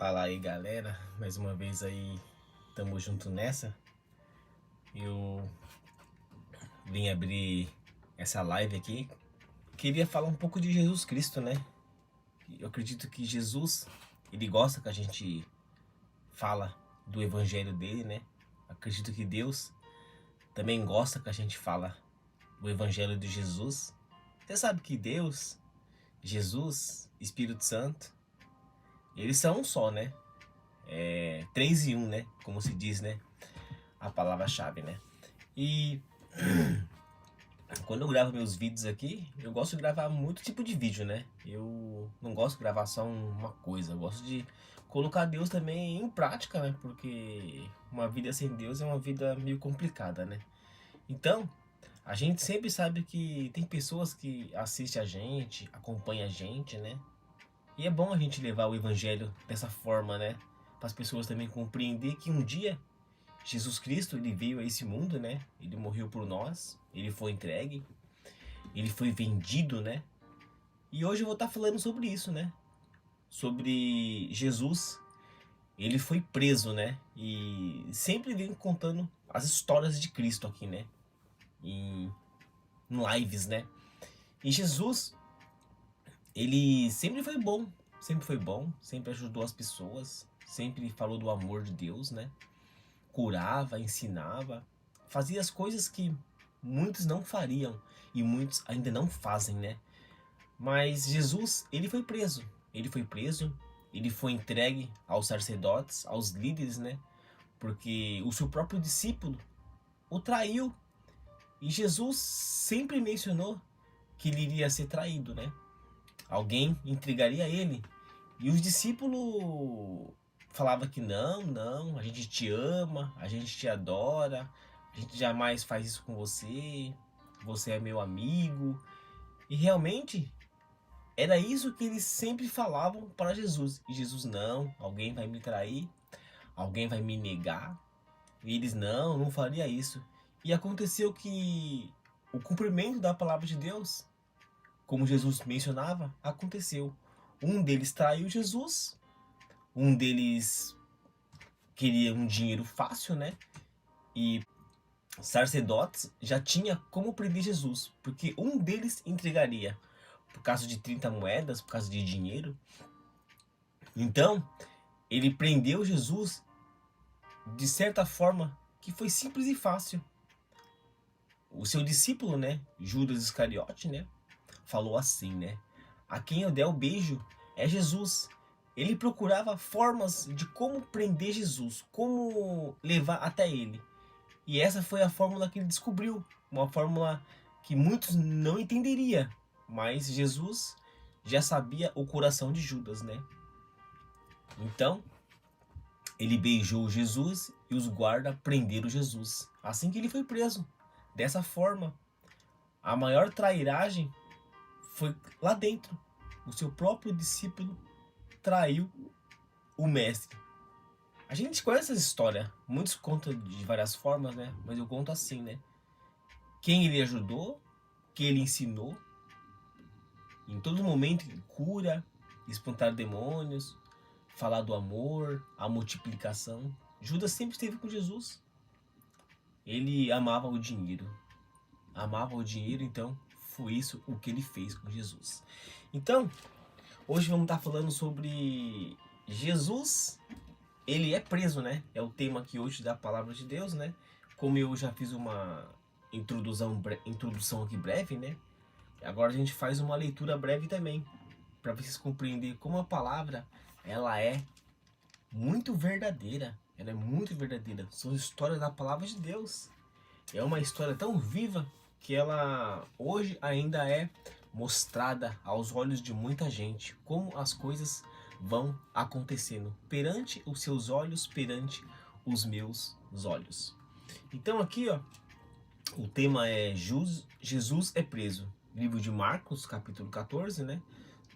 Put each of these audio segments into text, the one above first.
Fala aí, galera, mais uma vez aí, tamo junto nessa. Eu vim abrir essa live aqui, queria falar um pouco de Jesus Cristo, né? Eu acredito que Jesus, ele gosta que a gente fala do evangelho dele, né? Acredito que Deus também gosta que a gente fala do evangelho de Jesus. Você sabe que Deus, Jesus, Espírito Santo, eles são um só, né? Três em um, né? Como se diz, né? A palavra-chave, né? E quando eu gravo meus vídeos aqui, eu gosto de gravar muito tipo de vídeo, né? Eu não gosto de gravar só uma coisa, eu gosto de colocar Deus também em prática, né? Porque uma vida sem Deus é uma vida meio complicada, né? Então, a gente sempre sabe que tem pessoas que assistem a gente, acompanham a gente, né? E é bom a gente levar o evangelho dessa forma, né? Para as pessoas também compreender que um dia Jesus Cristo, ele veio a esse mundo, né? Ele morreu por nós, ele foi entregue, ele foi vendido, né? E hoje eu vou estar falando sobre isso, né? Sobre Jesus, ele foi preso, né? E sempre venho contando as histórias de Cristo aqui, né? Em lives, né? E Jesus, ele sempre foi bom, sempre ajudou as pessoas, sempre falou do amor de Deus, né? Curava, ensinava, fazia as coisas que muitos não fariam e muitos ainda não fazem, né? Mas Jesus, ele foi preso. Ele foi preso, ele foi entregue aos sacerdotes, aos líderes, né? Porque o seu próprio discípulo o traiu. E Jesus sempre mencionou que ele iria ser traído, né? Alguém entregaria ele. E os discípulos falavam que não, não, a gente te ama, a gente te adora, a gente jamais faz isso com você, você é meu amigo. E realmente era isso que eles sempre falavam para Jesus. E Jesus, não, alguém vai me trair, alguém vai me negar. E eles, não, não faria isso. E aconteceu que o cumprimento da palavra de Deus, como Jesus mencionava, aconteceu. Um deles traiu Jesus, um deles queria um dinheiro fácil, né? E sacerdotes já tinha como prender Jesus, porque um deles entregaria por causa de 30 moedas, por causa de dinheiro. Então, ele prendeu Jesus de certa forma que foi simples e fácil. O seu discípulo, né, Judas Iscariote, né, falou assim, né: a quem eu der o beijo é Jesus. Ele procurava formas de como prender Jesus, como levar até ele. E essa foi a fórmula que ele descobriu, uma fórmula que muitos não entenderia, mas Jesus já sabia o coração de Judas, né? Então, ele beijou Jesus e os guardas prenderam Jesus. Assim que ele foi preso. Dessa forma, a maior trairagem foi lá dentro. O seu próprio discípulo traiu o mestre. A gente conhece essa história. Muitos contam de várias formas, né? Mas eu conto assim, né? Quem ele ajudou, quem ele ensinou. Em todo momento, cura, espantar demônios, falar do amor, a multiplicação. Judas sempre esteve com Jesus. Ele amava o dinheiro. Amava o dinheiro, então foi isso o que ele fez com Jesus. Então, hoje vamos estar falando sobre Jesus. Ele é preso, né? É o tema aqui hoje da palavra de Deus, né? Como eu já fiz uma introdução aqui breve, né? Agora a gente faz uma leitura breve também, para vocês compreenderem como a palavra ela é muito verdadeira. Ela é muito verdadeira. São histórias da palavra de Deus. É uma história tão viva que ela hoje ainda é mostrada aos olhos de muita gente, como as coisas vão acontecendo perante os seus olhos, perante os meus olhos. Então aqui, ó, o tema é Jesus é preso. Livro de Marcos, capítulo 14, né?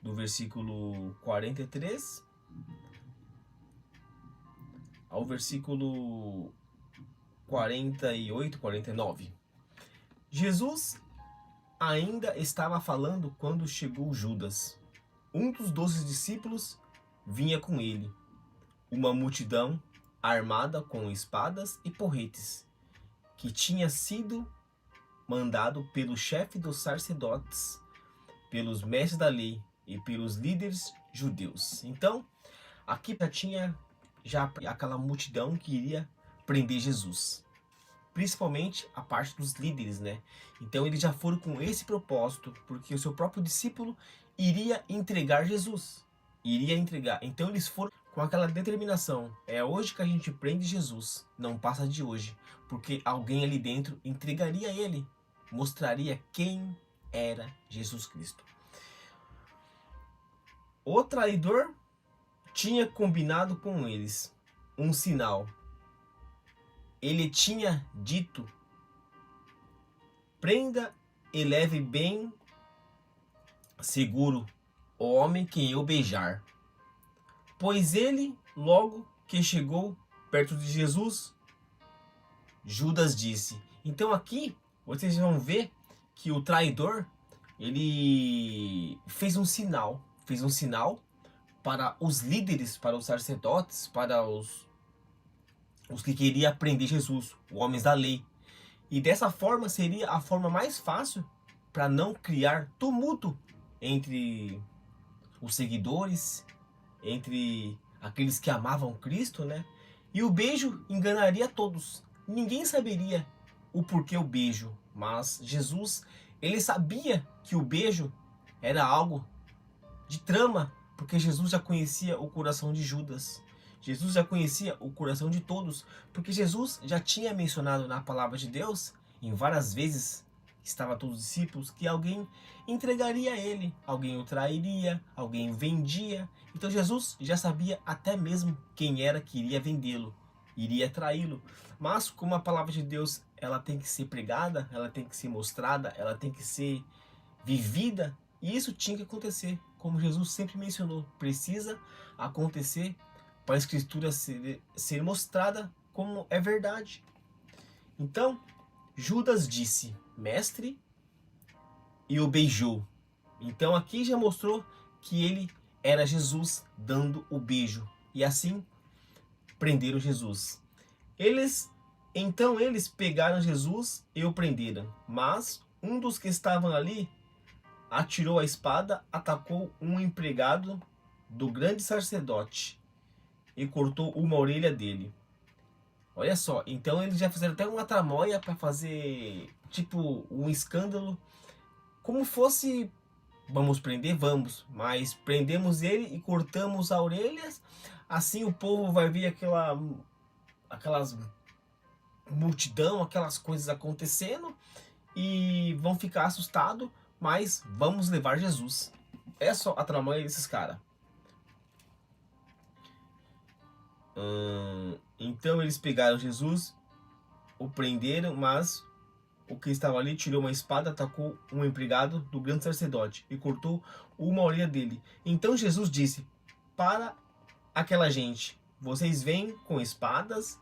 Do versículo 43 ao versículo 48, 49. Jesus ainda estava falando quando chegou Judas. Um dos 12 discípulos vinha com ele. uma multidão armada com espadas e porretes, que tinha sido mandado pelo chefe dos sacerdotes, pelos mestres da lei e pelos líderes judeus. Então, aqui já tinha aquela multidão que iria prender Jesus. Principalmente a parte dos líderes, né? Então eles já foram com esse propósito, porque o seu próprio discípulo iria entregar Jesus. Iria entregar. Então eles foram com aquela determinação. É hoje que a gente prende Jesus, não passa de hoje. Porque alguém ali dentro entregaria ele, mostraria quem era Jesus Cristo. O traidor tinha combinado com eles um sinal. Ele tinha dito: prenda e leve bem seguro o homem que eu beijar. Pois ele, logo que chegou perto de Jesus, Judas disse. Então aqui vocês vão ver que o traidor, ele fez um sinal para os líderes, para os sacerdotes, para os que queriam prender Jesus, os homens da lei. E dessa forma seria a forma mais fácil para não criar tumulto entre os seguidores, entre aqueles que amavam Cristo, né? E o beijo enganaria todos. Ninguém saberia o porquê o beijo, mas Jesus, ele sabia que o beijo era algo de trama, porque Jesus já conhecia o coração de Judas. Jesus já conhecia o coração de todos, porque Jesus já tinha mencionado na palavra de Deus, em várias vezes, estava todos os discípulos, que alguém entregaria ele, alguém o trairia, alguém vendia. Então Jesus já sabia até mesmo quem era que iria vendê-lo, iria traí-lo. Mas como a palavra de Deus, ela tem que ser pregada, ela tem que ser mostrada, ela tem que ser vivida, e isso tinha que acontecer, como Jesus sempre mencionou, precisa acontecer para a Escritura ser mostrada como é verdade. Então, Judas disse, mestre, e o beijou. Então aqui já mostrou que ele era Jesus dando o beijo. E assim, prenderam Jesus. Então eles pegaram Jesus e o prenderam. Mas um dos que estavam ali atirou a espada, atacou um empregado do grande sacerdote e cortou uma orelha dele. Olha só, então eles já fizeram até uma tramóia para fazer tipo um escândalo, como fosse, vamos prender, vamos, mas prendemos ele e cortamos as orelhas, assim o povo vai ver aquelas multidão, aquelas coisas acontecendo e vão ficar assustados, mas vamos levar Jesus. É só a tramóia desses caras. Então eles pegaram Jesus, o prenderam, mas o que estava ali tirou uma espada, atacou um empregado do grande sacerdote e cortou uma orelha dele. Então Jesus disse para aquela gente: vocês vêm com espadas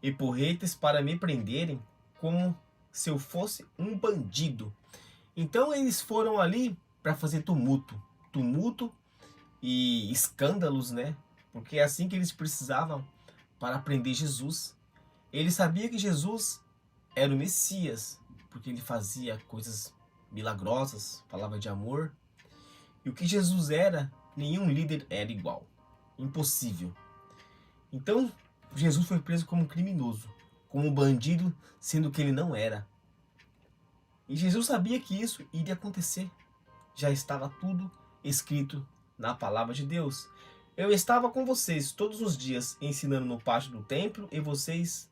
e porretes para me prenderem como se eu fosse um bandido. Então eles foram ali para fazer tumulto e escândalos, né? Porque é assim que eles precisavam para prender Jesus. Ele sabia que Jesus era o Messias, porque ele fazia coisas milagrosas, falava de amor. E o que Jesus era, nenhum líder era igual. Impossível. Então, Jesus foi preso como criminoso, como bandido, sendo que ele não era. E Jesus sabia que isso iria acontecer. Já estava tudo escrito na palavra de Deus. Eu estava com vocês todos os dias ensinando no pátio do templo e vocês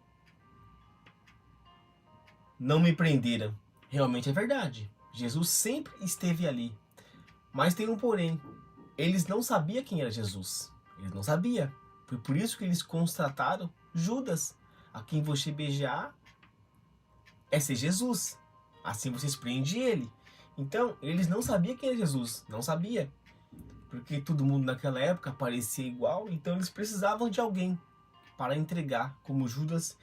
não me prenderam. Realmente é verdade. Jesus sempre esteve ali. Mas tem um porém. Eles não sabiam quem era Jesus. Eles não sabiam. Foi por isso que eles constataram Judas. A quem você beijar é ser Jesus. Assim vocês prendem ele. Então, eles não sabiam quem era Jesus. Não sabia. Porque todo mundo naquela época parecia igual. Então, eles precisavam de alguém para entregar, como Judas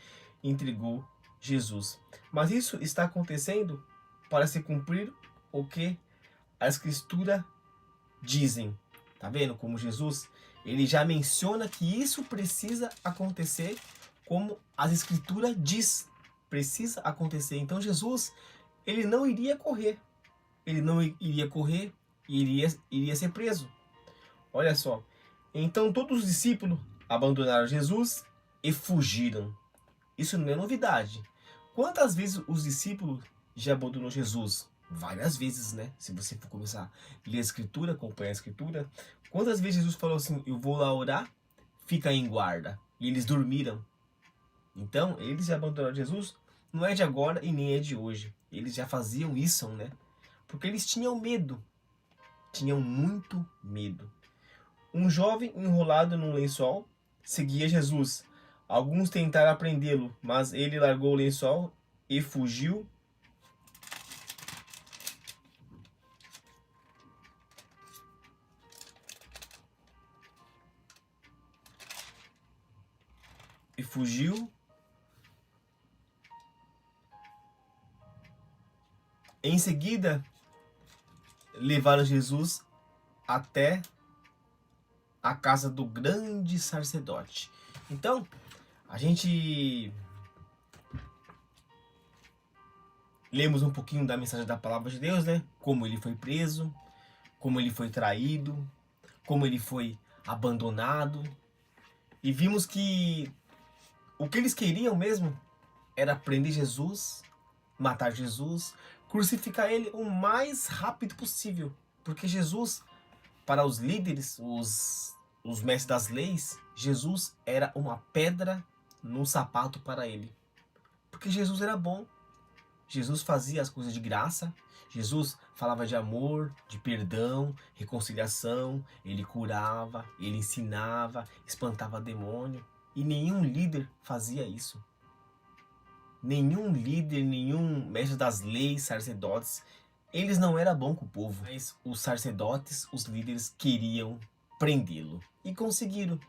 entregou Jesus. Mas isso está acontecendo para se cumprir o que a Escritura dizem. Tá vendo como Jesus, Ele já menciona que isso precisa acontecer como as escrituras diz. Precisa acontecer. Então Jesus, ele não iria correr. Ele não iria correr e iria ser preso. Olha só. Então todos os discípulos abandonaram Jesus e fugiram. Isso não é novidade. Quantas vezes os discípulos já abandonou Jesus? Várias vezes, né? Se você for começar a ler a Escritura, acompanhar a Escritura. Quantas vezes Jesus falou assim, eu vou lá orar, fica em guarda. E eles dormiram. Então, eles já abandonaram Jesus, não é de agora e nem é de hoje. Eles já faziam isso, né? Porque eles tinham medo. Tinham muito medo. Um jovem enrolado num lençol seguia Jesus. Alguns tentaram prendê-lo, mas ele largou o lençol e fugiu. E fugiu. Em seguida, levaram Jesus até a casa do grande sacerdote. Então, a gente lemos um pouquinho da mensagem da palavra de Deus, né? Como ele foi preso, como ele foi traído, como ele foi abandonado. E vimos que o que eles queriam mesmo era prender Jesus, matar Jesus, crucificar ele o mais rápido possível. Porque Jesus, para os líderes, os mestres das leis, Jesus era uma pedra no sapato para ele. Porque Jesus era bom. Jesus fazia as coisas de graça. Jesus falava de amor, de perdão, reconciliação. Ele curava, ele ensinava, espantava demônio. E nenhum líder fazia isso. Nenhum líder, nenhum mestre das leis, sacerdotes, eles não eram bons com o povo. Mas os sacerdotes, os líderes queriam prendê-lo. E conseguiram.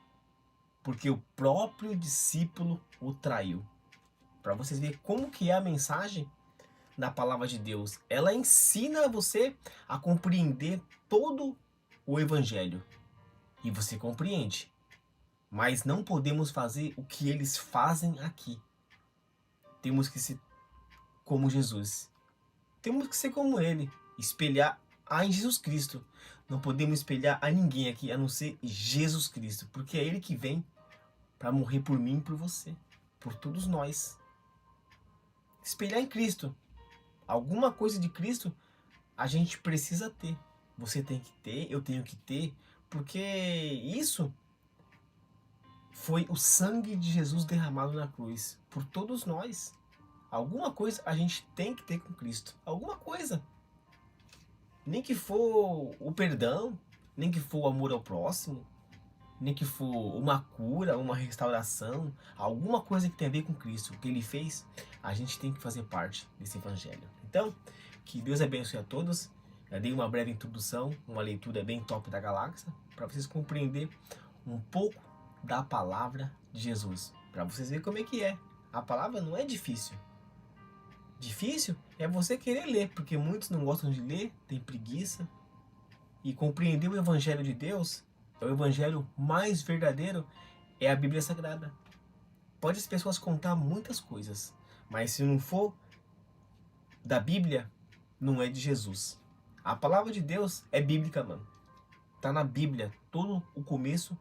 Porque o próprio discípulo o traiu. Para vocês verem como que é a mensagem na palavra de Deus. Ela ensina você a compreender todo o evangelho. E você compreende. Mas não podemos fazer o que eles fazem aqui. Temos que ser como Jesus. Temos que ser como ele. Espelhar em Jesus Cristo. Não podemos espelhar a ninguém aqui, a não ser Jesus Cristo. Porque é ele que vem para morrer por mim e por você. Por todos nós. Espelhar em Cristo. Alguma coisa de Cristo a gente precisa ter. Você tem que ter, eu tenho que ter. Porque isso foi o sangue de Jesus derramado na cruz. Por todos nós. Alguma coisa a gente tem que ter com Cristo. Alguma coisa. Nem que for o perdão, nem que for o amor ao próximo, nem que for uma cura, uma restauração, alguma coisa que tem a ver com Cristo, o que ele fez, a gente tem que fazer parte desse evangelho. Então, que Deus abençoe a todos. Já dei uma breve introdução, uma leitura bem top da galáxia, para vocês compreender um pouco da palavra de Jesus. Para vocês verem como é que é. A palavra não é difícil. Difícil é você querer ler, porque muitos não gostam de ler, têm preguiça. E compreender o Evangelho de Deus, é o Evangelho mais verdadeiro, é a Bíblia Sagrada. Pode as pessoas contar muitas coisas, mas se não for da Bíblia, não é de Jesus. A palavra de Deus é bíblica, mano. Tá na Bíblia, todo o começo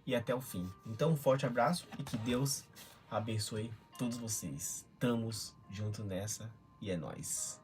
e até o fim. Então, um forte abraço e que Deus abençoe todos vocês. Estamos junto nessa e é nóis.